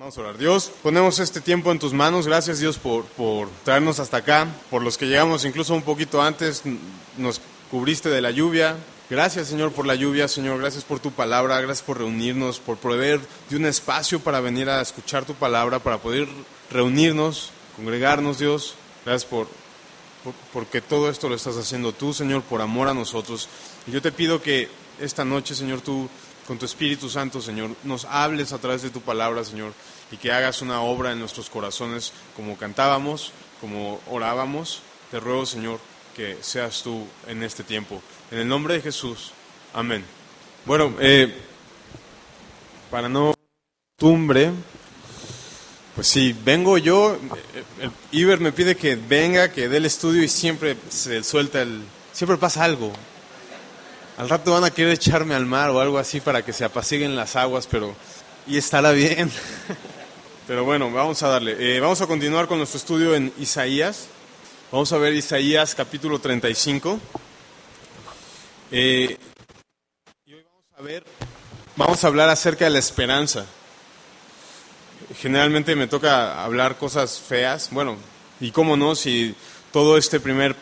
Vamos a orar. Dios, ponemos este tiempo en tus manos. Gracias, Dios, por traernos hasta acá. Por los que llegamos incluso un poquito antes, nos cubriste de la lluvia. Gracias, Señor, por la lluvia, Señor. Gracias por tu palabra. Gracias por reunirnos, por proveer de un espacio para venir a escuchar tu palabra, para poder reunirnos, congregarnos, Dios. Gracias porque todo esto lo estás haciendo tú, Señor, por amor a nosotros. Y yo te pido que esta noche, Señor, tú, con tu Espíritu Santo, Señor, nos hables a través de tu palabra, Señor, y que hagas una obra en nuestros corazones, como cantábamos, como orábamos. Te ruego, Señor, que seas tú en este tiempo. En el nombre de Jesús. Amén. Bueno, para no tumbre, pues sí, vengo yo, Iber me pide que venga, que dé el estudio y siempre se suelta siempre pasa algo. Al rato van a querer echarme al mar o algo así para que se apaciguen las aguas, y estará bien. Pero bueno, vamos a darle. Vamos a continuar con nuestro estudio en Isaías. Vamos a ver Isaías capítulo 35. Y hoy vamos a hablar acerca de la esperanza. Generalmente me toca hablar cosas feas. Bueno, y cómo no, si toda esta primera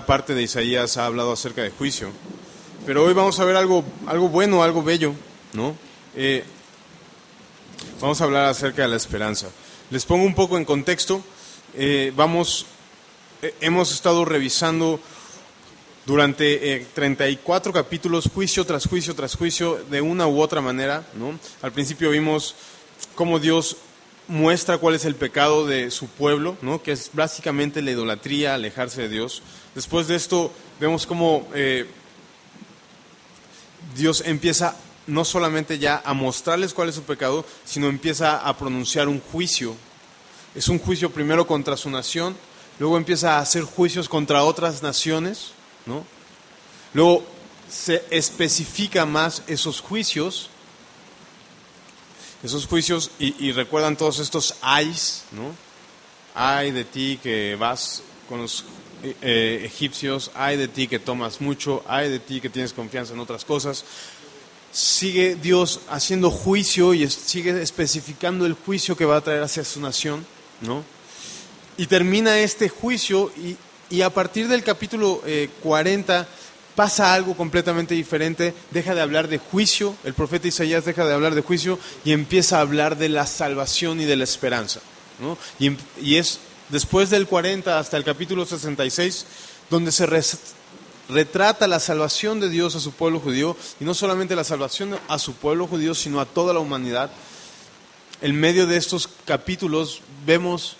parte de Isaías ha hablado acerca de juicio. Pero hoy vamos a ver algo bueno, algo bello, ¿no? Vamos a hablar acerca de la esperanza. Les pongo un poco en contexto. Hemos estado revisando durante 34 capítulos, juicio tras juicio tras juicio, de una u otra manera, ¿no? Al principio vimos cómo Dios muestra cuál es el pecado de su pueblo, ¿no? Que es básicamente la idolatría, alejarse de Dios. Después de esto vemos cómo Dios empieza no solamente ya a mostrarles cuál es su pecado, sino empieza a pronunciar un juicio. Es un juicio primero contra su nación, luego empieza a hacer juicios contra otras naciones, ¿no? Luego se especifica más esos juicios y recuerdan todos estos ayes, ¿no? Ay de ti que vas con los egipcios, ay de ti que tomas mucho, ay de ti que tienes confianza en otras cosas. Sigue Dios haciendo juicio y sigue especificando el juicio que va a traer hacia su nación, ¿no? Y termina este juicio y a partir del capítulo 40 pasa algo completamente diferente. Deja de hablar de juicio, el profeta Isaías deja de hablar de juicio y empieza a hablar de la salvación y de la esperanza, ¿no? Y es después del 40 hasta el capítulo 66 donde se retrata la salvación de Dios a su pueblo judío, y no solamente la salvación a su pueblo judío, sino a toda la humanidad. En medio de estos capítulos vemos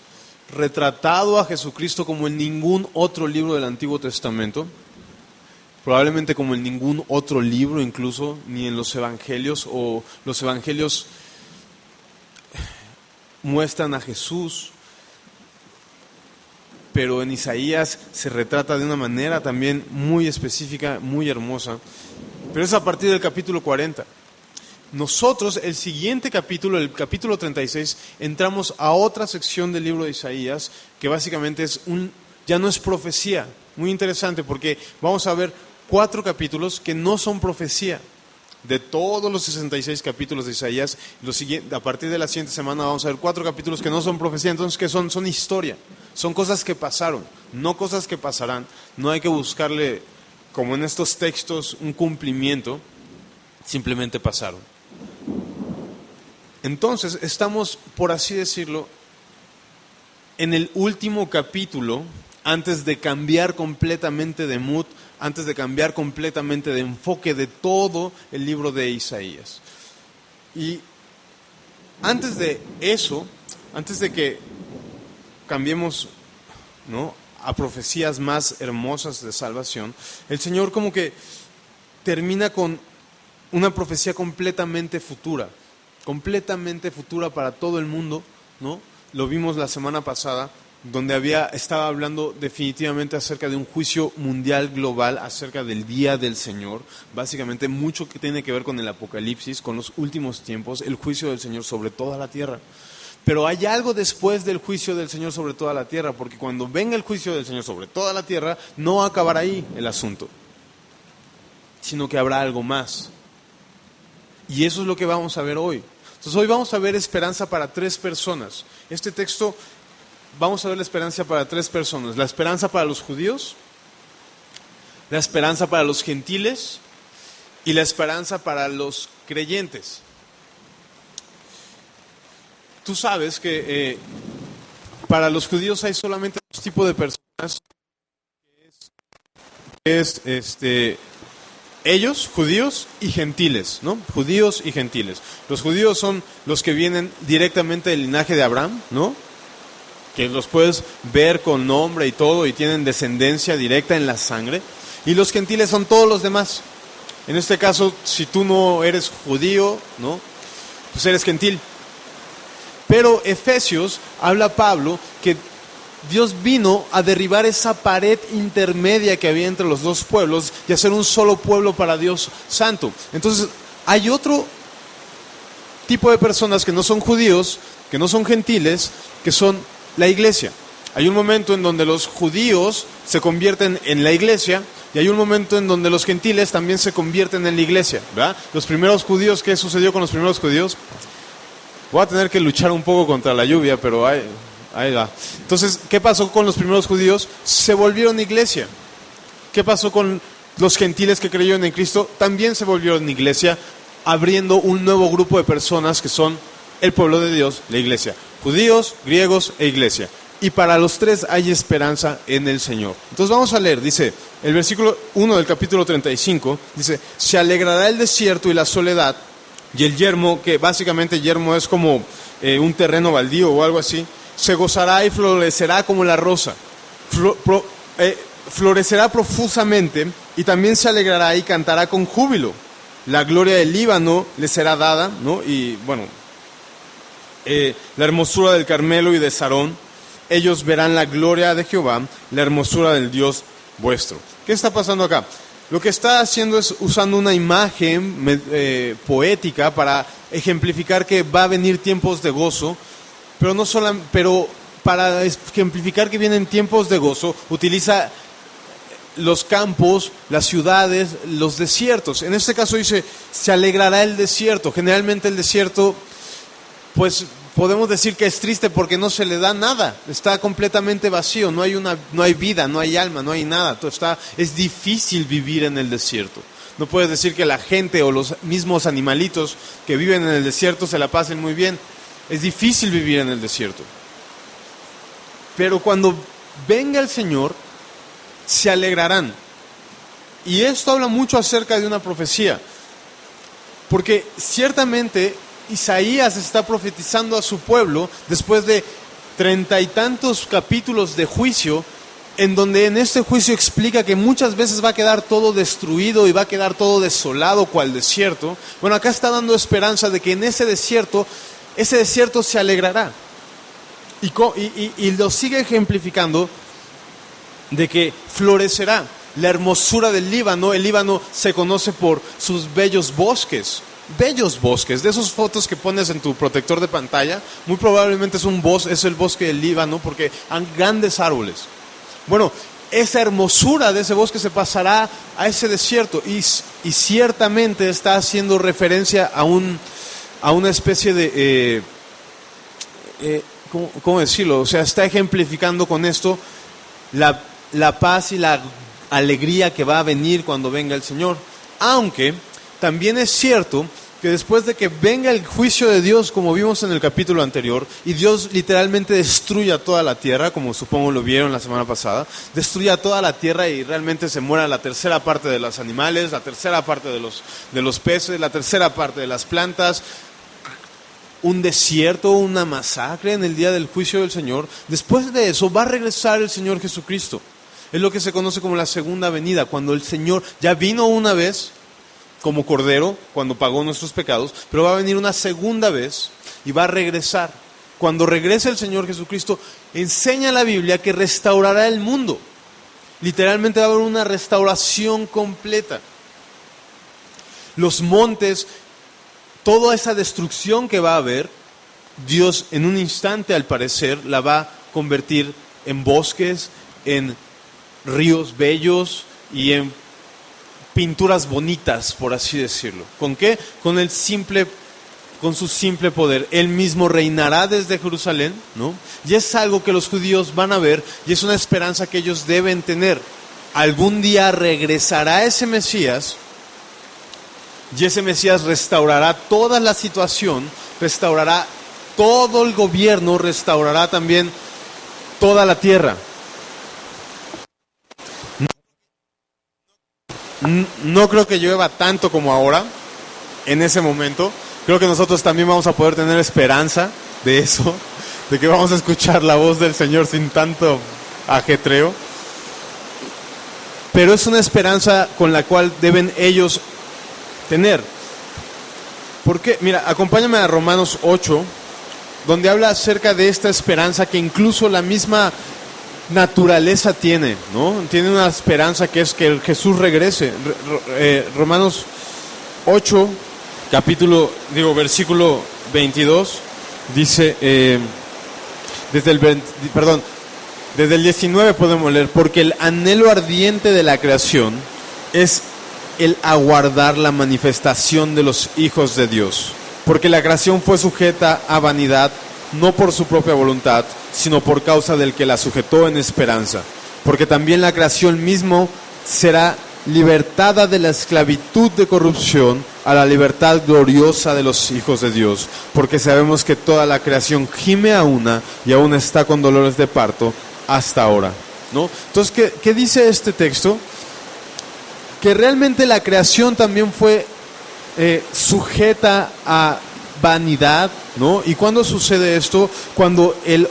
retratado a Jesucristo como en ningún otro libro del Antiguo Testamento, probablemente como en ningún otro libro, incluso ni en los evangelios, o los evangelios muestran a Jesús, pero en Isaías se retrata de una manera también muy específica, muy hermosa. Pero es a partir del capítulo 40. Nosotros, el siguiente capítulo, el capítulo 36, entramos a otra sección del libro de Isaías, que básicamente ya no es profecía. Muy interesante, porque vamos a ver 4 capítulos que no son profecía. De todos los 66 capítulos de Isaías, a partir de la siguiente semana vamos a ver 4 capítulos que no son profecía. Entonces, ¿qué son? Son historia. Son cosas que pasaron, no cosas que pasarán. No hay que buscarle, como en estos textos, un cumplimiento. Simplemente pasaron. Entonces, estamos, por así decirlo, en el último capítulo, antes de cambiar completamente de mood, antes de cambiar completamente de enfoque de todo el libro de Isaías. Y antes de eso, antes de que cambiemos, ¿no?, a profecías más hermosas de salvación, el Señor como que termina con una profecía completamente futura para todo el mundo, ¿no? Lo vimos la semana pasada, donde estaba hablando definitivamente acerca de un juicio mundial global, acerca del día del Señor, básicamente mucho que tiene que ver con el Apocalipsis, con los últimos tiempos, el juicio del Señor sobre toda la tierra. Pero hay algo después del juicio del Señor sobre toda la tierra, porque cuando venga el juicio del Señor sobre toda la tierra, no acabará ahí el asunto, sino que habrá algo más. Y eso es lo que vamos a ver hoy. Entonces hoy vamos a ver esperanza para 3 personas. Este texto, vamos a ver la esperanza para 3 personas. La esperanza para los judíos, la esperanza para los gentiles y la esperanza para los creyentes. Tú sabes que para los judíos hay solamente 2 tipos de personas, que es ellos, judíos y gentiles, ¿no? Judíos y gentiles. Los judíos son los que vienen directamente del linaje de Abraham, ¿no? Que los puedes ver con nombre y todo y tienen descendencia directa en la sangre. Y los gentiles son todos los demás. En este caso, si tú no eres judío, ¿no? Pues eres gentil. Pero Efesios habla Pablo que Dios vino a derribar esa pared intermedia que había entre los 2 pueblos y hacer un solo pueblo para Dios santo. Entonces, hay otro tipo de personas que no son judíos, que no son gentiles, que son la iglesia. Hay un momento en donde los judíos se convierten en la iglesia y hay un momento en donde los gentiles también se convierten en la iglesia, ¿verdad? Los primeros judíos, ¿qué sucedió con los primeros judíos? Voy a tener que luchar un poco contra la lluvia, pero ahí va. Entonces, ¿qué pasó con los primeros judíos? Se volvieron iglesia. ¿Qué pasó con los gentiles que creyeron en Cristo? También se volvieron iglesia, abriendo un nuevo grupo de personas que son el pueblo de Dios, la iglesia. Judíos, griegos e iglesia. Y para los 3 hay esperanza en el Señor. Entonces vamos a leer, dice, el versículo 1 del capítulo 35, dice, se alegrará el desierto y la soledad, y el yermo, que básicamente yermo es como un terreno baldío o algo así, se gozará y florecerá como la rosa. Florecerá profusamente y también se alegrará y cantará con júbilo. La gloria del Líbano le será dada, ¿no? Y bueno, la hermosura del Carmelo y de Sarón. Ellos verán la gloria de Jehová, la hermosura del Dios vuestro. ¿Qué está pasando acá? Lo que está haciendo es usando una imagen poética para ejemplificar que va a venir tiempos de gozo, pero para ejemplificar que vienen tiempos de gozo, utiliza los campos, las ciudades, los desiertos. En este caso dice, se alegrará el desierto. Generalmente el desierto, pues podemos decir que es triste porque no se le da nada, está completamente vacío, no hay vida, no hay alma, no hay nada, es difícil vivir en el desierto. No puedes decir que la gente o los mismos animalitos que viven en el desierto se la pasen muy bien, es difícil vivir en el desierto. Pero cuando venga el Señor, se alegrarán. Y esto habla mucho acerca de una profecía, porque ciertamente Isaías está profetizando a su pueblo después de 30 y tantos capítulos de juicio, en donde en este juicio explica que muchas veces va a quedar todo destruido y va a quedar todo desolado cual desierto. Bueno, acá está dando esperanza de que en ese desierto se alegrará. Y lo sigue ejemplificando de que florecerá la hermosura del Líbano. El Líbano se conoce por sus bellos bosques, de esas fotos que pones en tu protector de pantalla, muy probablemente es el bosque del Líbano porque han grandes árboles. Bueno, esa hermosura de ese bosque se pasará a ese desierto y ciertamente está haciendo referencia a una especie de, ¿cómo decirlo? O sea, está ejemplificando con esto la paz y la alegría que va a venir cuando venga el Señor. Aunque también es cierto que después de que venga el juicio de Dios, como vimos en el capítulo anterior, y Dios literalmente destruya toda la tierra, como supongo lo vieron la semana pasada, destruya toda la tierra y realmente se muera la tercera parte de los animales, la tercera parte de los peces, la tercera parte de las plantas, un desierto, una masacre en el día del juicio del Señor. Después de eso va a regresar el Señor Jesucristo. Es lo que se conoce como la segunda venida, cuando el Señor ya vino una vez como Cordero, cuando pagó nuestros pecados, pero va a venir una segunda vez y va a regresar. Cuando regrese el Señor Jesucristo, enseña la Biblia que restaurará el mundo. Literalmente va a haber una restauración completa. Los montes, toda esa destrucción que va a haber, Dios en un instante, al parecer, la va a convertir en bosques, en ríos bellos y en pinturas bonitas, por así decirlo. ¿Con qué? Con el simple con su simple poder. Él mismo reinará desde Jerusalén, ¿no? Y es algo que los judíos van a ver y es una esperanza que ellos deben tener. Algún día regresará ese Mesías y ese Mesías restaurará toda la situación, restaurará todo el gobierno, restaurará también toda la tierra. No creo que llueva tanto como ahora, en ese momento. Creo que nosotros también vamos a poder tener esperanza de eso, de que vamos a escuchar la voz del Señor sin tanto ajetreo. Pero es una esperanza con la cual deben ellos tener. Porque, mira, acompáñame a Romanos 8, donde habla acerca de esta esperanza que incluso la misma naturaleza tiene, ¿no? Tiene una esperanza que es que Jesús regrese. Romanos 8, versículo 22, dice, desde el 19 podemos leer, porque el anhelo ardiente de la creación es el aguardar la manifestación de los hijos de Dios. Porque la creación fue sujeta a vanidad, no por su propia voluntad, sino por causa del que la sujetó en esperanza. Porque también la creación mismo será libertada de la esclavitud de corrupción a la libertad gloriosa de los hijos de Dios. Porque sabemos que toda la creación gime a una y aún está con dolores de parto hasta ahora, ¿no? Entonces, ¿qué dice este texto? Que realmente la creación también fue sujeta a vanidad, ¿no? ¿Y cuándo sucede esto? Cuando el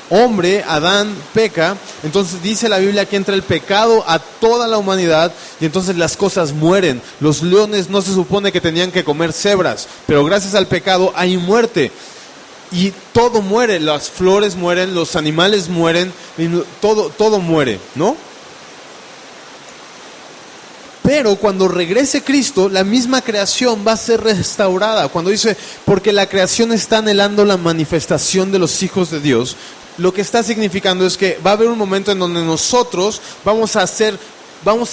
hombre, Adán, peca, entonces dice la Biblia que entra el pecado a toda la humanidad y entonces las cosas mueren. Los leones no se supone que tenían que comer cebras, pero gracias al pecado hay muerte. Y todo muere, las flores mueren, los animales mueren, todo muere, ¿no? Pero cuando regrese Cristo, la misma creación va a ser restaurada. Cuando dice, porque la creación está anhelando la manifestación de los hijos de Dios, lo que está significando es que va a haber un momento en donde nosotros vamos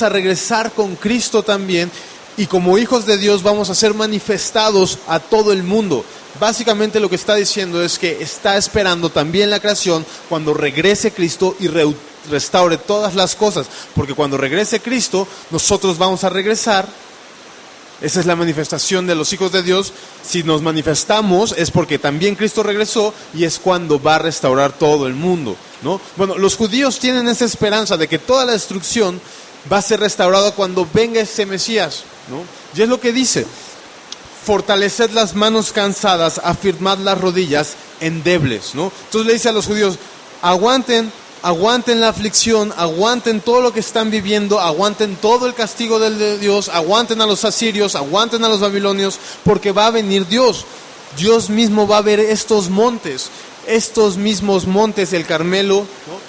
a regresar con Cristo también, y como hijos de Dios vamos a ser manifestados a todo el mundo. Básicamente lo que está diciendo es que está esperando también la creación cuando regrese Cristo y restaure todas las cosas, porque cuando regrese Cristo nosotros vamos a regresar. Esa es la manifestación de los hijos de Dios. Si nos manifestamos es porque también Cristo regresó y es cuando va a restaurar todo el mundo, ¿no? Bueno, los judíos tienen esa esperanza de que toda la destrucción va a ser restaurada cuando venga ese Mesías, ¿no? Y es lo que dice: fortaleced las manos cansadas, afirmad las rodillas endebles, ¿no? Entonces le dice a los judíos: aguanten la aflicción, aguanten todo lo que están viviendo, aguanten todo el castigo de Dios, aguanten a los asirios, aguanten a los babilonios, porque va a venir Dios. Dios mismo va a ver estos mismos montes, el Carmelo, ¿no?,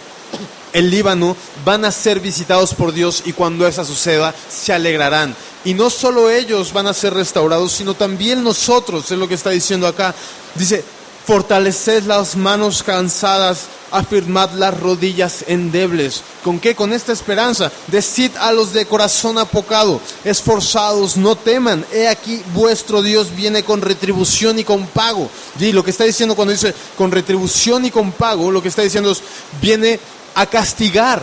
el Líbano, van a ser visitados por Dios, y cuando eso suceda se alegrarán. Y no solo ellos van a ser restaurados, sino también nosotros, es lo que está diciendo acá. Dice: fortaleced las manos cansadas, afirmad las rodillas endebles. ¿Con qué? Con esta esperanza. Decid a los de corazón apocado: esforzados, no teman. He aquí vuestro Dios viene con retribución y con pago. Y lo que está diciendo cuando dice con retribución y con pago, lo que está diciendo es: viene a castigar,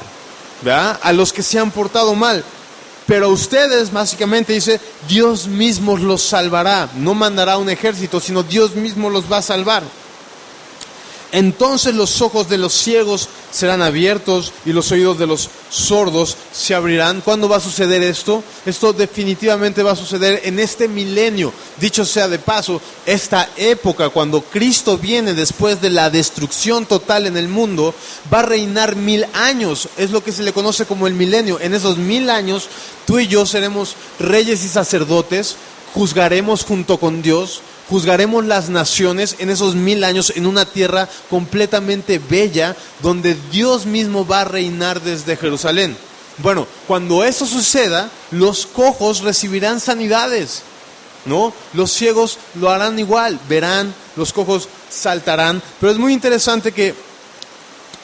¿verdad?, a los que se han portado mal. Pero a ustedes, básicamente dice, Dios mismo los salvará. No mandará un ejército, sino Dios mismo los va a salvar. Entonces los ojos de los ciegos serán abiertos y los oídos de los sordos se abrirán. ¿Cuándo va a suceder esto? Esto definitivamente va a suceder en este milenio. Dicho sea de paso, esta época, cuando Cristo viene después de la destrucción total en el mundo, va a reinar 1000 años. Es lo que se le conoce como el milenio. En esos 1000 años, tú y yo seremos reyes y sacerdotes, juzgaremos junto con Dios, juzgaremos las naciones en esos 1000 años en una tierra completamente bella, donde Dios mismo va a reinar desde Jerusalén. Bueno, cuando eso suceda, los cojos recibirán sanidades, ¿no? Los ciegos lo harán igual, verán, los cojos saltarán. Pero es muy interesante que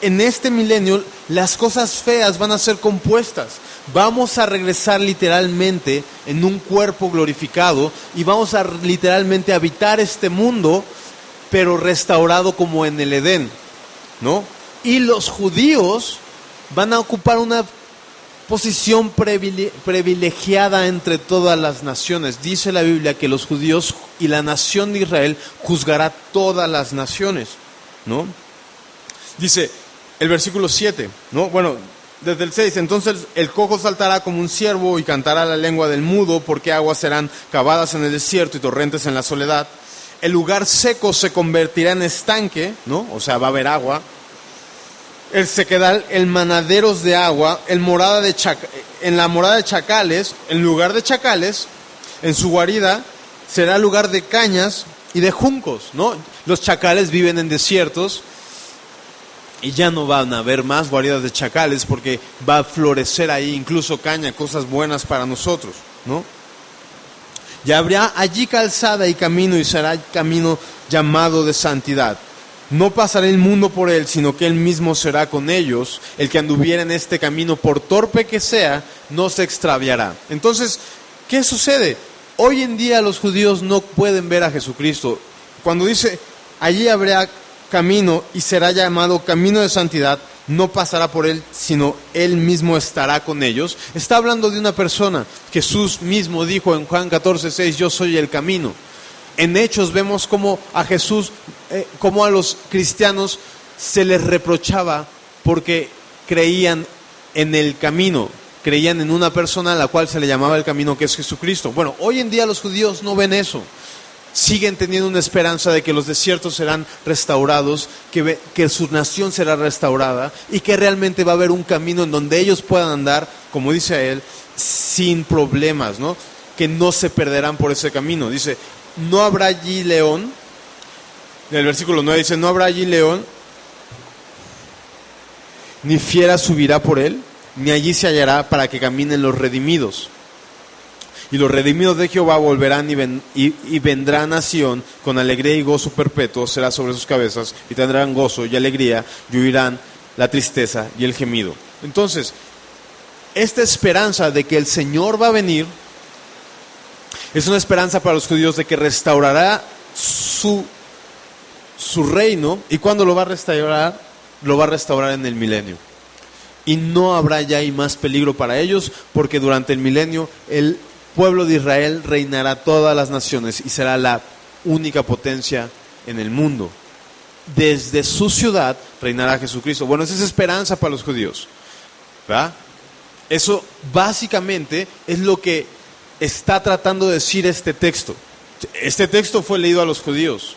en este milenio las cosas feas van a ser compuestas. Vamos a regresar literalmente en un cuerpo glorificado y vamos a literalmente habitar este mundo, pero restaurado como en el Edén, ¿no? Y los judíos van a ocupar una posición privilegiada entre todas las naciones. Dice la Biblia que los judíos y la nación de Israel juzgará todas las naciones, ¿no? Dice el versículo 7, ¿no? Bueno, desde el 6, entonces el cojo saltará como un ciervo y cantará la lengua del mudo, porque aguas serán cavadas en el desierto y torrentes en la soledad. El lugar seco se convertirá en estanque, ¿no? O sea, va a haber agua. El sequedal, el manaderos de agua, en la morada de chacales, en lugar de chacales, en su guarida, será lugar de cañas y de juncos, ¿no? Los chacales viven en desiertos y ya no van a haber más guaridas de chacales porque va a florecer ahí incluso caña, cosas buenas para nosotros, ¿no? Y habrá allí calzada y camino, y será camino llamado de santidad. No pasará el mundo por él, sino que él mismo será con ellos. El que anduviera en este camino, por torpe que sea, no se extraviará. Entonces, ¿qué sucede? Hoy en día los judíos no pueden ver a Jesucristo. Cuando dice, allí habrá camino y será llamado camino de santidad, no pasará por él, sino él mismo estará con ellos. Está hablando de una persona. Jesús mismo dijo en Juan 14:6, yo soy el camino. En Hechos vemos cómo a Jesús, cómo a los cristianos se les reprochaba porque creían en el camino, creían en una persona a la cual se le llamaba el camino, que es Jesucristo. Bueno, hoy en día los judíos no ven eso. Siguen teniendo una esperanza de que los desiertos serán restaurados, que su nación será restaurada y que realmente va a haber un camino en donde ellos puedan andar, como dice él, sin problemas, ¿no? Que no se perderán por ese camino. Dice, no habrá allí león. En el versículo 9 dice, no habrá allí león, ni fiera subirá por él, ni allí se hallará para que caminen los redimidos. Y los redimidos de Jehová volverán y vendrán a Sión con alegría y gozo perpetuo será sobre sus cabezas, y tendrán gozo y alegría, y huirán la tristeza y el gemido. Entonces, esta esperanza de que el Señor va a venir es una esperanza para los judíos de que restaurará su reino. ¿Y cuándo lo va a restaurar? Lo va a restaurar en el milenio. Y no habrá ya ahí más peligro para ellos, porque durante el milenio el pueblo de Israel reinará todas las naciones y será la única potencia en el mundo. Desde su ciudad reinará Jesucristo. Bueno, esa es esperanza para los judíos, ¿verdad? Eso básicamente es lo que está tratando de decir este texto. Este texto fue leído a los judíos,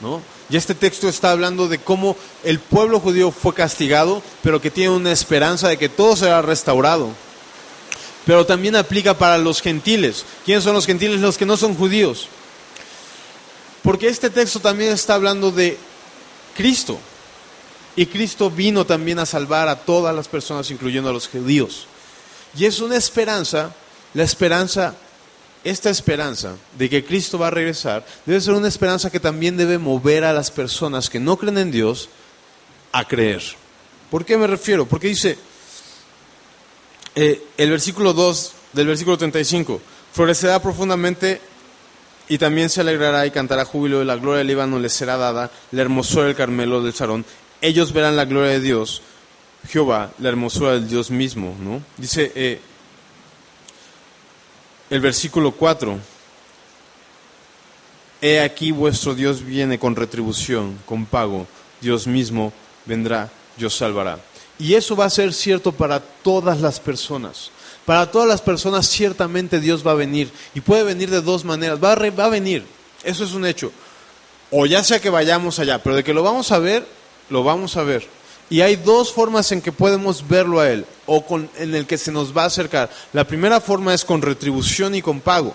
¿no? Y este texto está hablando de cómo el pueblo judío fue castigado, pero que tiene una esperanza de que todo será restaurado. Pero también aplica para los gentiles. ¿Quiénes son los gentiles? Los que no son judíos. Porque este texto también está hablando de Cristo. Y Cristo vino también a salvar a todas las personas, incluyendo a los judíos. Y es una esperanza, esta esperanza de que Cristo va a regresar, debe ser una esperanza que también debe mover a las personas que no creen en Dios a creer. ¿Por qué me refiero? Porque dice el versículo 2 del versículo 35, florecerá profundamente y también se alegrará y cantará júbilo, y la gloria del Líbano les será dada, la hermosura del Carmelo del Sarón. Ellos verán la gloria de Dios, Jehová, la hermosura del Dios mismo, ¿no? Dice el versículo 4, he aquí vuestro Dios viene con retribución, con pago, Dios mismo vendrá y os salvará. Y eso va a ser cierto para todas las personas. Para todas las personas ciertamente Dios va a venir. Y puede venir de dos maneras. Va a venir. Eso es un hecho. O ya sea que vayamos allá, pero de que lo vamos a ver, lo vamos a ver. Y hay dos formas en que podemos verlo a Él, en el que se nos va a acercar. La primera forma es con retribución y con pago.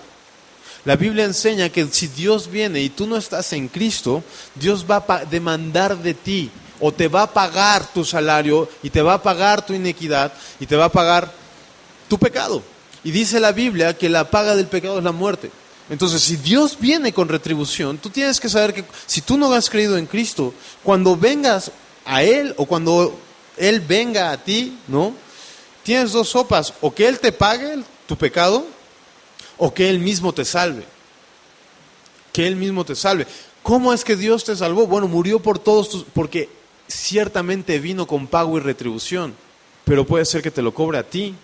La Biblia enseña que si Dios viene y tú no estás en Cristo, Dios va a demandar de ti, o te va a pagar tu salario, y te va a pagar tu iniquidad, y te va a pagar tu pecado. Y dice la Biblia que la paga del pecado es la muerte. Entonces, si Dios viene con retribución, tú tienes que saber que si tú no has creído en Cristo, cuando vengas a Él, o cuando Él venga a ti, ¿no? Tienes dos sopas, o que Él te pague tu pecado, o que Él mismo te salve. Que Él mismo te salve. ¿Cómo es que Dios te salvó? Bueno, murió por todos porque ciertamente vino con pago y retribución, pero puede ser que te lo cobre a ti,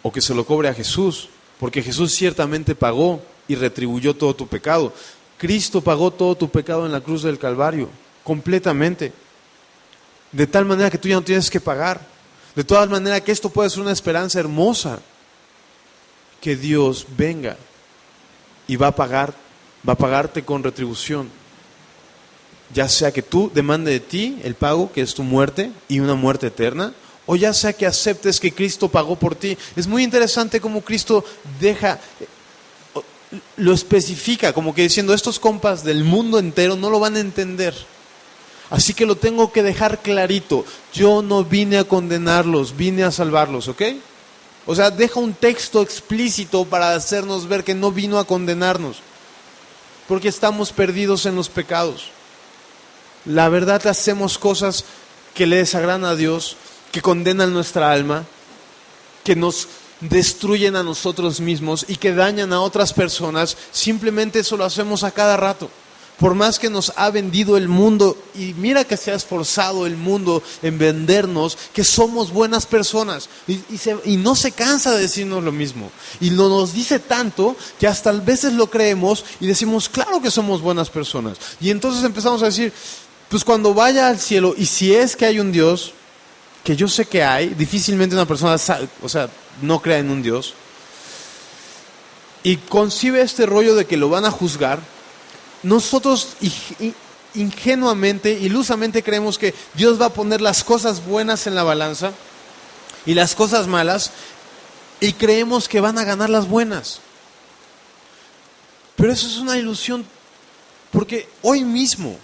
o que se lo cobre a Jesús, porque Jesús ciertamente pagó y retribuyó todo tu pecado. Cristo pagó todo tu pecado en la cruz del Calvario, completamente. De tal manera que tú ya no tienes que pagar. De todas maneras que esto puede ser una esperanza hermosa. Que Dios venga y va a pagarte con retribución. Ya sea que tú demande de ti el pago, que es tu muerte y una muerte eterna, o ya sea que aceptes que Cristo pagó por ti. Es muy interesante cómo Cristo lo especifica, como que diciendo, estos compas del mundo entero no lo van a entender. Así que lo tengo que dejar clarito. Yo no vine a condenarlos, vine a salvarlos, ¿ok? O sea, deja un texto explícito para hacernos ver que no vino a condenarnos, porque estamos perdidos en los pecados. La verdad, hacemos cosas que le desagradan a Dios, que condenan nuestra alma, que nos destruyen a nosotros mismos y que dañan a otras personas. Simplemente eso lo hacemos a cada rato. Por más que nos ha vendido el mundo, y mira que se ha esforzado el mundo en vendernos que somos buenas personas, y no se cansa de decirnos lo mismo, y nos dice tanto que hasta a veces lo creemos y decimos, claro que somos buenas personas, y entonces empezamos a decir, pues cuando vaya al cielo, y si es que hay un Dios, que yo sé que hay, difícilmente una persona no crea en un Dios, y concibe este rollo de que lo van a juzgar. Nosotros ingenuamente, ilusamente creemos que Dios va a poner las cosas buenas en la balanza y las cosas malas, y creemos que van a ganar las buenas. Pero eso es una ilusión, porque hoy mismo,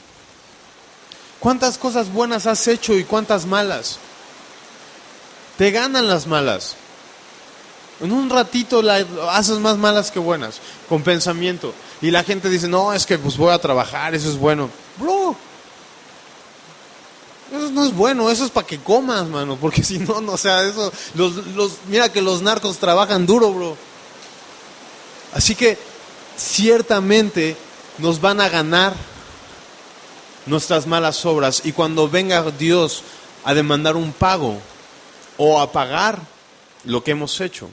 ¿cuántas cosas buenas has hecho y cuántas malas? Te ganan las malas. En un ratito haces más malas que buenas, con pensamiento. Y la gente dice, no, es que pues voy a trabajar, eso es bueno. Bro, eso no es bueno, eso es para que comas, mano. Porque si no, o sea, eso, mira que los narcos trabajan duro, bro. Así que ciertamente nos van a ganar nuestras malas obras. Y cuando venga Dios a demandar un pago o a pagar lo que hemos hecho,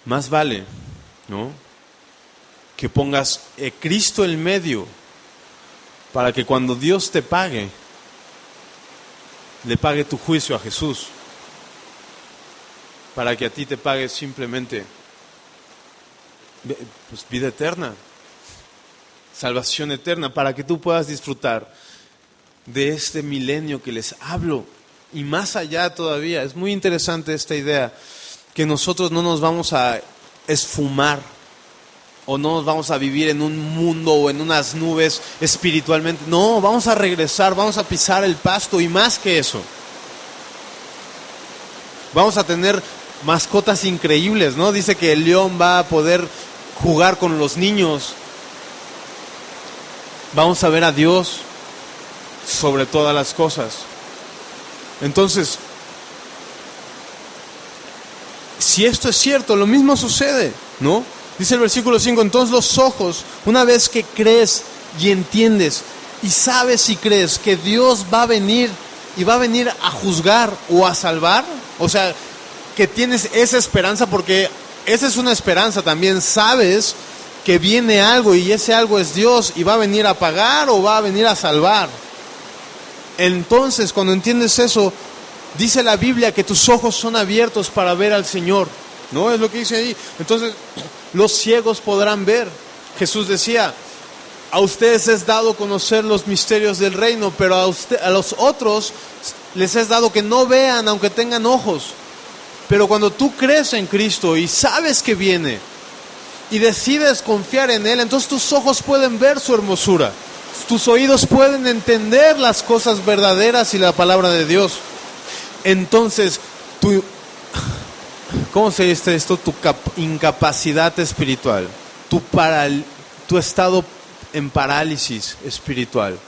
más vale, ¿no?, que pongas Cristo en medio, para que cuando Dios te pague, le pague tu juicio a Jesús, para que a ti te pague simplemente pues, vida eterna, salvación eterna, para que tú puedas disfrutar de este milenio que les hablo, y más allá todavía. Es muy interesante esta idea, que nosotros no nos vamos a esfumar, o no nos vamos a vivir en un mundo o en unas nubes espiritualmente. No, vamos a regresar, vamos a pisar el pasto, y más que eso, vamos a tener mascotas increíbles, ¿no? Dice que el león va a poder jugar con los niños. Vamos a ver a Dios sobre todas las cosas. Entonces, si esto es cierto, lo mismo sucede, ¿no? Dice el versículo 5, entonces los ojos, una vez que crees y entiendes y sabes y crees que Dios va a venir y va a venir a juzgar o a salvar, o sea, que tienes esa esperanza, porque esa es una esperanza también, sabes que viene algo y ese algo es Dios y va a venir a pagar o va a venir a salvar. Entonces, cuando entiendes eso, dice la Biblia que tus ojos son abiertos para ver al Señor, ¿no? Es lo que dice ahí. Entonces, los ciegos podrán ver. Jesús decía, a ustedes es dado conocer los misterios del reino, pero a los otros les es dado que no vean aunque tengan ojos. Pero cuando tú crees en Cristo y sabes que viene y decides confiar en Él, entonces tus ojos pueden ver su hermosura, tus oídos pueden entender las cosas verdaderas y la palabra de Dios. Entonces, ¿cómo se dice esto? Tu incapacidad espiritual, tu estado en parálisis espiritual,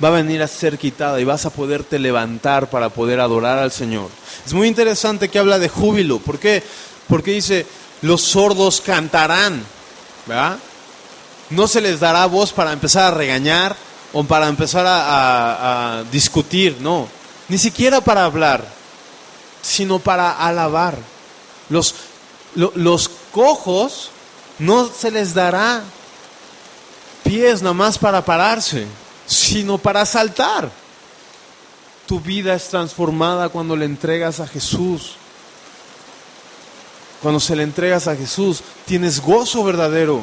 va a venir a ser quitada y vas a poderte levantar para poder adorar al Señor. Es muy interesante que habla de júbilo. ¿Por qué? Porque dice, los sordos cantarán, ¿verdad? No se les dará voz para empezar a regañar o para empezar a discutir, no. Ni siquiera para hablar, sino para alabar. Los cojos no se les dará pies nada más para pararse, sino para saltar. Tu vida es transformada cuando le entregas a Jesús. Cuando se le entregas a Jesús, tienes gozo verdadero.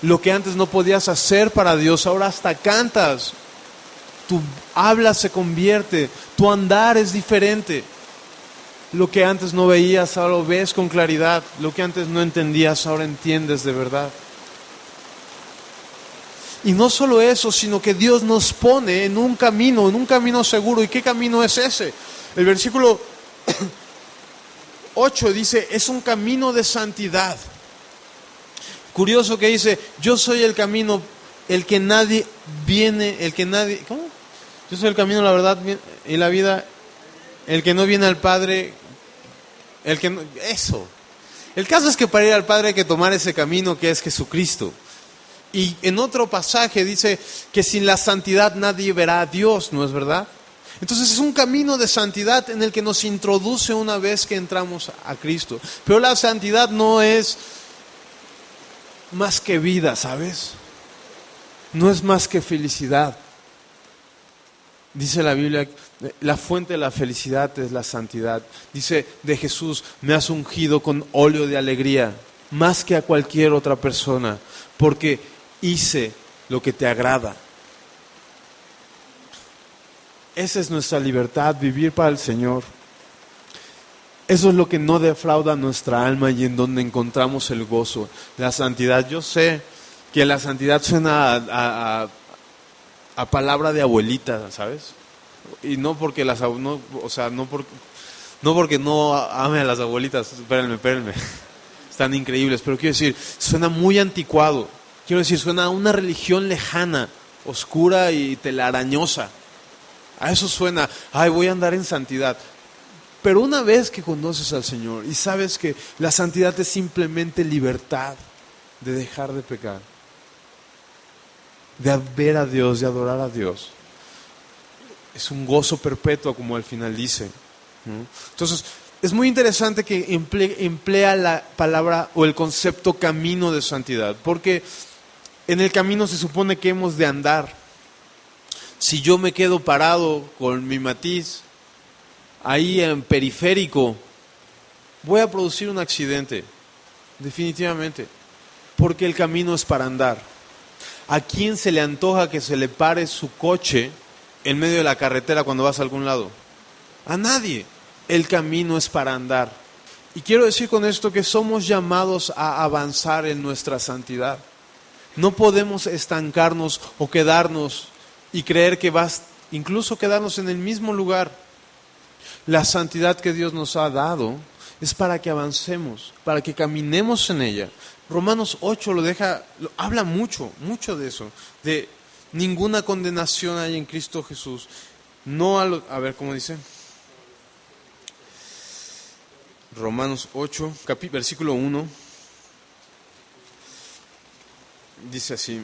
Lo que antes no podías hacer para Dios, ahora hasta cantas. Tu habla se convierte, tu andar es diferente. Lo que antes no veías, ahora lo ves con claridad. Lo que antes no entendías, ahora entiendes de verdad. Y no solo eso, sino que Dios nos pone en un camino seguro. ¿Y qué camino es ese? El versículo 8 dice, es un camino de santidad. Curioso que dice, yo soy el camino, ¿cómo? Yo soy el camino, la verdad y la vida, el que no viene al Padre, eso. El caso es que para ir al Padre hay que tomar ese camino que es Jesucristo. Y en otro pasaje dice que sin la santidad nadie verá a Dios, ¿no es verdad? Entonces es un camino de santidad en el que nos introduce una vez que entramos a Cristo. Pero la santidad no es más que vida, ¿sabes? No es más que felicidad. Dice la Biblia, la fuente de la felicidad es la santidad. Dice de Jesús, me has ungido con óleo de alegría, más que a cualquier otra persona, porque hice lo que te agrada. Esa es nuestra libertad, vivir para el Señor. Eso es lo que no defrauda nuestra alma y en donde encontramos el gozo. La santidad, yo sé que la santidad suena a palabra de abuelita, ¿sabes? Y no porque no porque no ame a las abuelitas, espérenme. Están increíbles, pero quiero decir, suena muy anticuado. Quiero decir, suena a una religión lejana, oscura y telarañosa. A eso suena, voy a andar en santidad. Pero una vez que conoces al Señor y sabes que la santidad es simplemente libertad de dejar de pecar, de ver a Dios, de adorar a Dios, es un gozo perpetuo, como al final dice, ¿no? Entonces, es muy interesante que emplea la palabra o el concepto camino de santidad, porque en el camino se supone que hemos de andar. Si yo me quedo parado con mi Matiz ahí en periférico, voy a producir un accidente, definitivamente, porque el camino es para andar. ¿A quién se le antoja que se le pare su coche en medio de la carretera cuando vas a algún lado? A nadie. El camino es para andar. Y quiero decir con esto que somos llamados a avanzar en nuestra santidad. No podemos estancarnos o quedarnos y creer que incluso quedarnos en el mismo lugar. La santidad que Dios nos ha dado es para que avancemos, para que caminemos en ella. Romanos 8 habla mucho de eso, de ninguna condenación hay en Cristo Jesús. No a ver cómo dice. Romanos 8, versículo 1, dice así,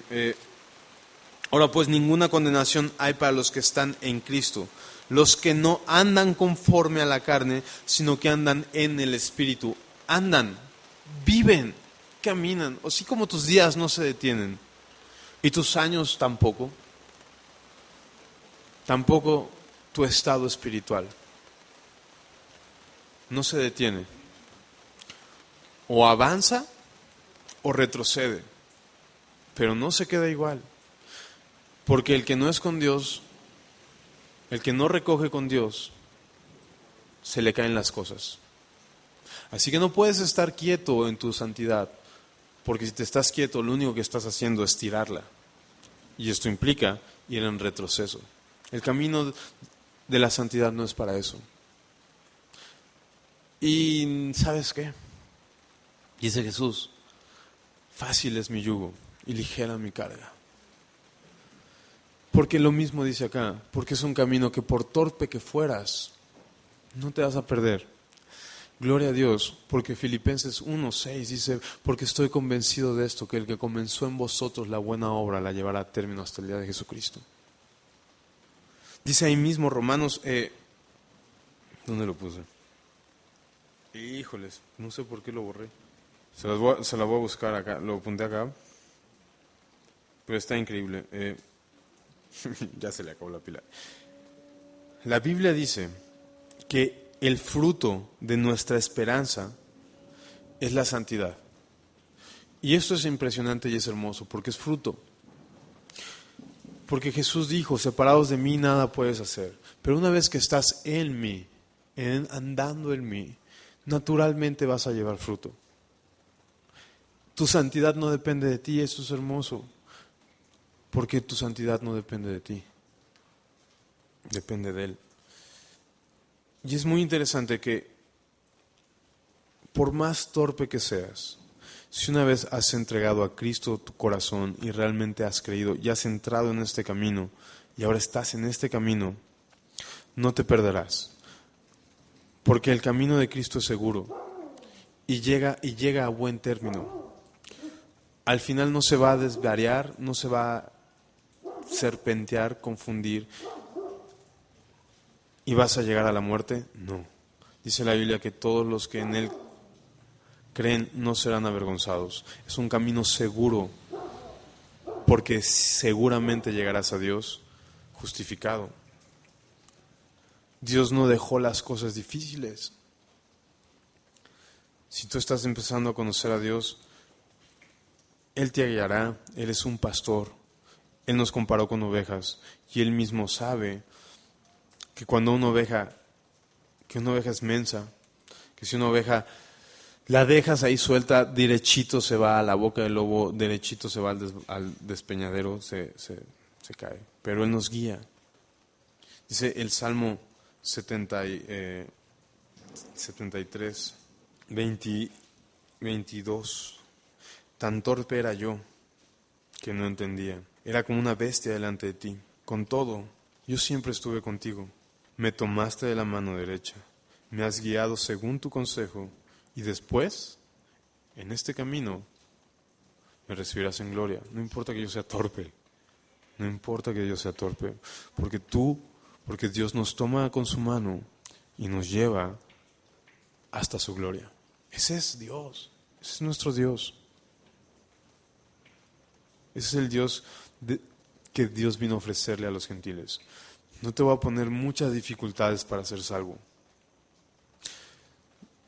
ahora pues ninguna condenación hay para los que están en Cristo, los que no andan conforme a la carne, sino que andan en el Espíritu. Andan, viven, caminan, así como tus días no se detienen, y tus años tampoco tu estado espiritual. No se detiene. O avanza o retrocede, pero no se queda igual. Porque el que no es con Dios, el que no recoge con Dios, se le caen las cosas. Así que no puedes estar quieto en tu santidad, porque si te estás quieto, lo único que estás haciendo es tirarla. Y esto implica ir en retroceso. El camino de la santidad no es para eso. Y ¿sabes qué? Dice Jesús, fácil es mi yugo y ligera mi carga. Porque lo mismo dice acá, porque es un camino que por torpe que fueras, no te vas a perder. Gloria a Dios, porque Filipenses 1:6 dice, porque estoy convencido de esto, que el que comenzó en vosotros la buena obra la llevará a término hasta el día de Jesucristo. Dice ahí mismo Romanos, ¿dónde lo puse? Híjoles, no sé por qué lo borré. Se la voy a buscar acá, lo apunté acá, pero está increíble. Ya se le acabó la pila. La Biblia dice que el fruto de nuestra esperanza es la santidad. Y esto es impresionante y es hermoso, porque es fruto. Porque Jesús dijo, separados de mí nada puedes hacer. Pero una vez que estás en mí, andando en mí, naturalmente vas a llevar fruto. Tu santidad no depende de ti, eso es hermoso. Porque tu santidad no depende de ti, depende de Él. Y es muy interesante que, por más torpe que seas, si una vez has entregado a Cristo tu corazón y realmente has creído y has entrado en este camino y ahora estás en este camino, no te perderás. Porque el camino de Cristo es seguro y llega a buen término. Al final no se va a desvariar, no se va a serpentear, confundir y vas a llegar a la muerte. No. Dice la Biblia que todos los que en Él creen no serán avergonzados. Es un camino seguro porque seguramente llegarás a Dios justificado. Dios no dejó las cosas difíciles. Si tú estás empezando a conocer a Dios, Él te guiará. Él es un pastor. Él nos comparó con ovejas y Él mismo sabe que cuando una oveja es mensa, que si una oveja la dejas ahí suelta, derechito se va a la boca del lobo, derechito se va al despeñadero, se cae. Pero Él nos guía. Dice el Salmo 73, 22. Tan torpe era yo que no entendía. Era como una bestia delante de ti. Con todo, yo siempre estuve contigo. Me tomaste de la mano derecha. Me has guiado según tu consejo. Y después, en este camino, me recibirás en gloria. No importa que yo sea torpe. No importa que yo sea torpe. Porque Dios nos toma con su mano y nos lleva hasta su gloria. Ese es Dios. Ese es nuestro Dios. Ese es el Dios que Dios vino a ofrecerle a los gentiles. No te voy a poner muchas dificultades para ser salvo.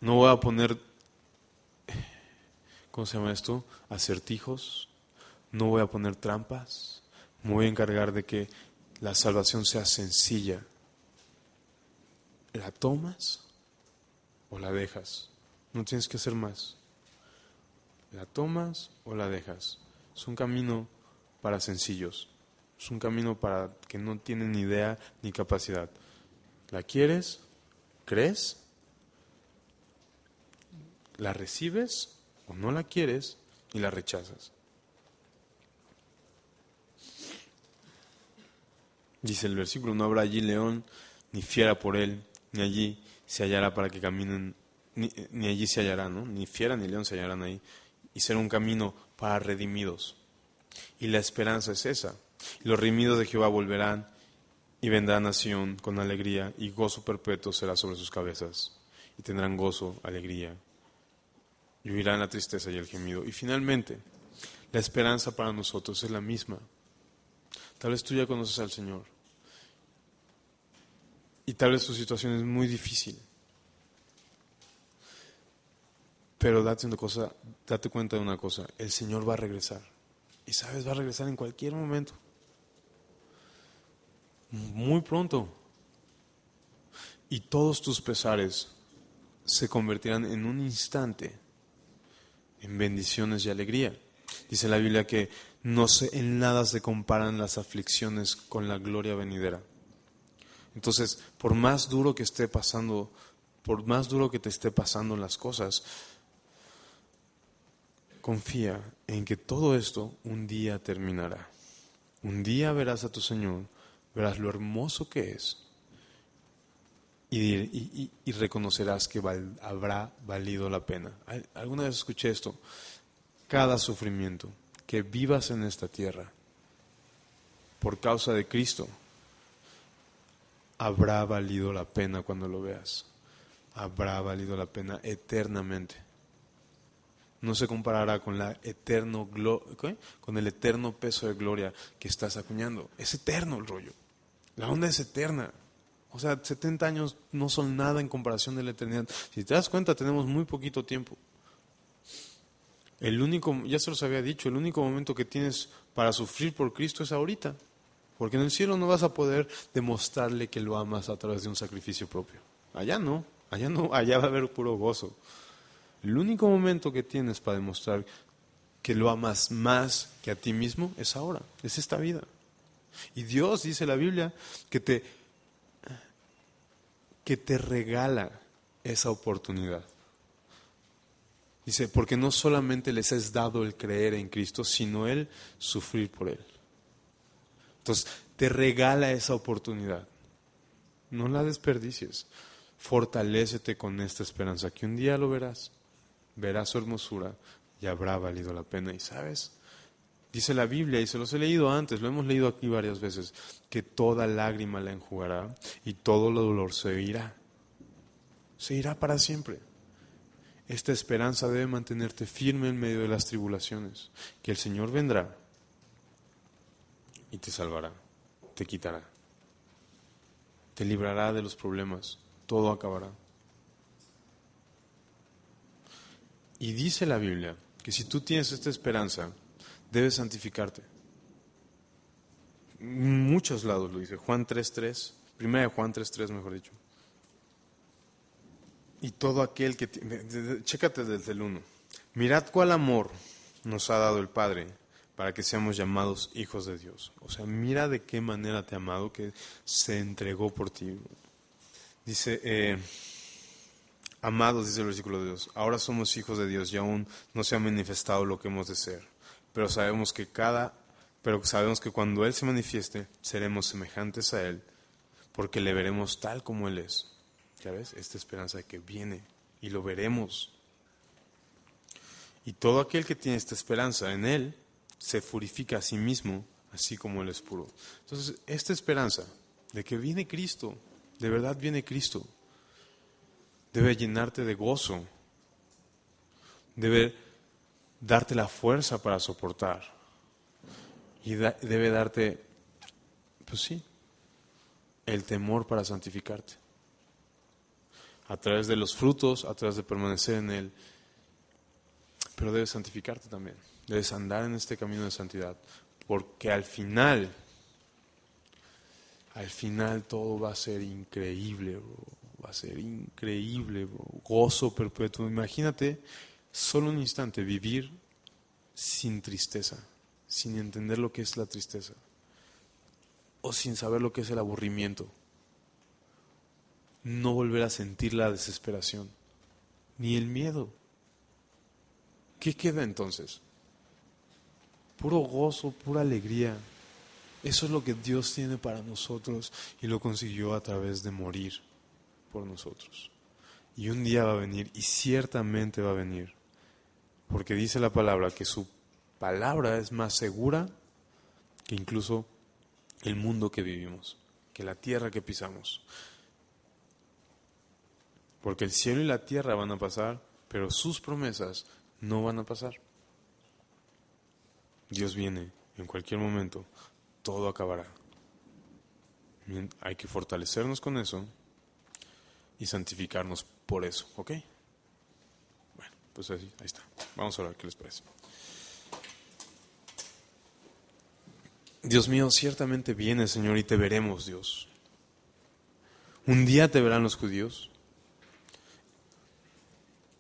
No voy a poner, ¿cómo se llama esto? Acertijos. No voy a poner trampas. Me voy a encargar de que la salvación sea sencilla. ¿La tomas o la dejas? No tienes que hacer más. ¿La tomas o la dejas? Es un camino para sencillos. Es un camino para que no tienen ni idea ni capacidad. ¿La quieres? ¿Crees? ¿La recibes o no la quieres y la rechazas? Dice el versículo, no habrá allí león ni fiera por él, ni allí se hallará para que caminen, ni allí se hallará, ¿no? Ni fiera ni león se hallarán ahí. Y será un camino para redimidos. Y la esperanza es esa. Y los redimidos de Jehová volverán y vendrán a Sión con alegría, y gozo perpetuo será sobre sus cabezas. Y tendrán gozo, alegría, y huirán la tristeza y el gemido. Y finalmente, la esperanza para nosotros es la misma. Tal vez tú ya conoces al Señor. Y tal vez tu situación es muy difícil. Pero date cuenta de una cosa, el Señor va a regresar. Y sabes, va a regresar en cualquier momento. Muy pronto. Y todos tus pesares se convertirán en un instante en bendiciones y alegría. Dice la Biblia que en nada se comparan las aflicciones con la gloria venidera. Entonces, por más duro que te esté pasando las cosas, confía en que todo esto un día terminará. Un día verás a tu Señor, verás lo hermoso que es y reconocerás que habrá valido la pena. Alguna vez escuché esto: cada sufrimiento que vivas en esta tierra por causa de Cristo habrá valido la pena cuando lo veas. Habrá valido la pena eternamente. No se comparará con con el eterno peso de gloria que estás acuñando. Es eterno el rollo. La onda es eterna. O sea, 70 años no son nada en comparación de la eternidad. Si te das cuenta, tenemos muy poquito tiempo. Ya se los había dicho, el único momento que tienes para sufrir por Cristo es ahorita. Porque en el cielo no vas a poder demostrarle que lo amas a través de un sacrificio propio. Allá no, allá va a haber puro gozo. El único momento que tienes para demostrar que lo amas más que a ti mismo es ahora, es esta vida. Y Dios, dice la Biblia, que te regala esa oportunidad. Dice, porque no solamente les es dado el creer en Cristo, sino el sufrir por Él. Entonces, te regala esa oportunidad. No la desperdicies. Fortalécete con esta esperanza, que un día lo verás. Verás su hermosura y habrá valido la pena. Y sabes, dice la Biblia, y se los he leído antes, lo hemos leído aquí varias veces, que toda lágrima la enjugará y todo el dolor se irá. Se irá para siempre. Esta esperanza debe mantenerte firme en medio de las tribulaciones, que el Señor vendrá y te salvará, te quitará, te librará de los problemas, todo acabará. Y dice la Biblia que si tú tienes esta esperanza, debes santificarte. En muchos lados lo dice, Juan 3:3, primera de Juan 3:3 mejor dicho. Y todo aquel que... Chécate desde el 1. Mirad cuál amor nos ha dado el Padre para que seamos llamados hijos de Dios. O sea, mira de qué manera te ha amado, que se entregó por ti. Dice, amados, dice el versículo de Dios, ahora somos hijos de Dios y aún no se ha manifestado lo que hemos de ser. Pero sabemos que cuando Él se manifieste, seremos semejantes a Él, porque le veremos tal como Él es. ¿Ya ves? Esta esperanza de que viene y lo veremos. Y todo aquel que tiene esta esperanza en Él se purifica a sí mismo, así como Él es puro. Entonces, esta esperanza de que viene Cristo, de verdad viene Cristo, debe llenarte de gozo, debe darte la fuerza para soportar y debe darte, pues sí, el temor para santificarte. A través de los frutos, a través de permanecer en Él. Pero debes santificarte también. Debes andar en este camino de santidad. Porque al final todo va a ser increíble, bro. Va a ser increíble, bro. Gozo perpetuo. Imagínate, solo un instante, vivir sin tristeza, sin entender lo que es la tristeza. O sin saber lo que es el aburrimiento. No volver a sentir la desesperación, ni el miedo. ¿Qué queda entonces? Puro gozo, pura alegría. Eso es lo que Dios tiene para nosotros y lo consiguió a través de morir por nosotros. Y un día va a venir, y ciertamente va a venir, porque dice la palabra que su palabra es más segura que incluso el mundo que vivimos, que la tierra que pisamos. Porque el cielo y la tierra van a pasar, pero sus promesas no van a pasar. Dios viene en cualquier momento, todo acabará. Hay que fortalecernos con eso y santificarnos por eso, ¿ok? Bueno, pues ahí está. Vamos a ver qué les parece. Dios mío, ciertamente viene, Señor, y te veremos, Dios. Un día te verán los judíos.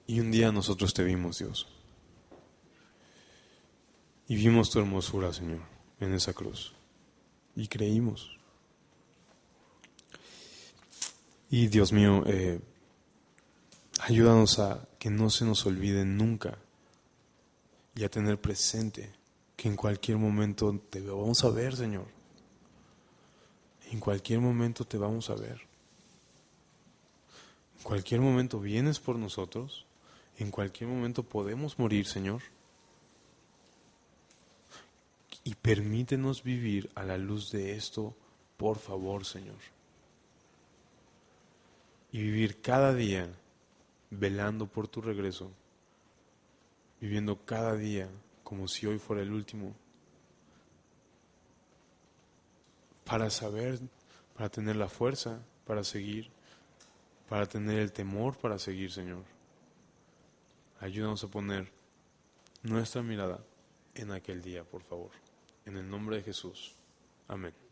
Y un día nosotros te vimos, Dios. Y vimos tu hermosura, Señor, en esa cruz. Y creímos. Y Dios mío, ayúdanos a que no se nos olvide nunca y a tener presente que en cualquier momento te vamos a ver, Señor. En cualquier momento te vamos a ver. En cualquier momento vienes por nosotros. En cualquier momento podemos morir, Señor. Y permítenos vivir a la luz de esto, por favor, Señor. Y vivir cada día velando por tu regreso. Viviendo cada día como si hoy fuera el último. Para saber, para tener la fuerza para seguir, para tener el temor para seguir, Señor. Ayúdanos a poner nuestra mirada en aquel día, por favor. En el nombre de Jesús. Amén.